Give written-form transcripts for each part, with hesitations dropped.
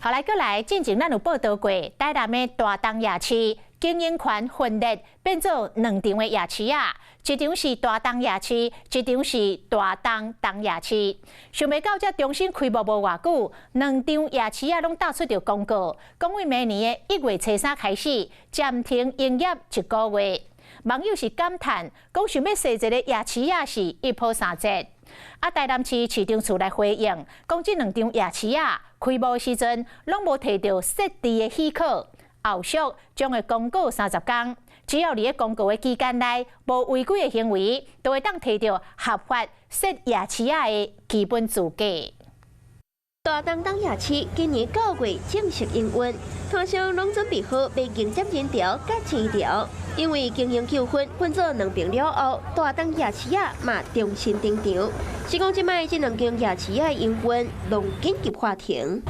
后来进前咱有报道过，台南的大东夜市经营权分裂，变做2场的夜市啊。一场是大东夜市，一场是大东东夜市。想袂到，这重新开幕无偌久，2场夜市啊，拢打出着公告，讲为明年的1月初3开始暂停营业1个月。网友是感叹，讲想要踅一个夜市啊，是一波三折。台南市市长处来回应，讲这2场夜市啊，开幕时阵拢无摕到设置的许可，后续将会公告30天。只要伫咧公告的期间内无违规的行为，都会当摕到合法设夜市啊的基本资格。大东东夜市今年9月正式营运，摊商拢准备好要迎接人潮甲钱潮。因为经营纠纷分作2边了后，大东夜市啊嘛重新登场。是讲即摆这2间夜市啊营运拢紧急法庭。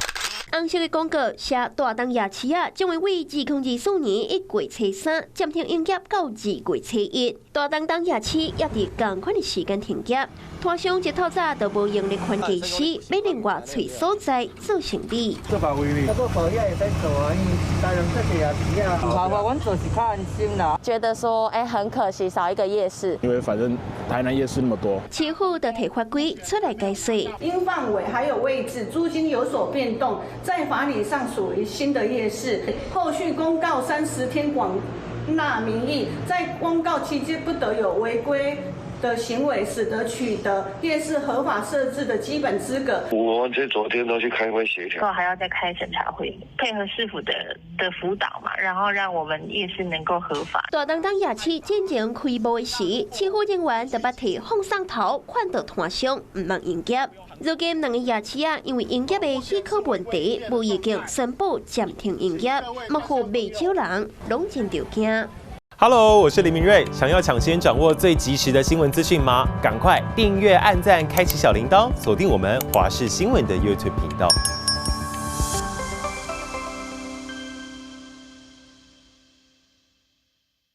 红色的广告写大东夜市啊，将会为2024年1月初3暂停营业到2月初1。大东东夜市也伫同款的时间停业，摊商一透早就无用力款技师，要另外找所在做生意。做法违例，做保也会使做啊，因为台南这些夜市啊，麻烦阮做是较安心啦。觉得说，很可惜少一个夜市，因为反正台南夜市那么多，市府的提法规出来解释，因范围还有位置租金有所变动，在法理上属于新的夜市。后续公告30天广纳民意，在公告期间不得有违规的行为，使得取得夜市合法设置的基本资格。我们这昨天都去开会协调，还要再开审查会，配合市府的辅导嘛，然后让我们夜市能够合法。大东东夜市真正开幕时，市府人员就把提放上头，看到摊商唔能营业。如今2个夜市啊，因为营业的许可问题，无已经宣布暂停营业，幕后未少人拢真着惊。Hello， 我是林明瑞。想要抢先掌握最及时的新闻资讯吗？赶快订阅、按赞、开启小铃铛，锁定我们华视新闻的 YouTube 频道。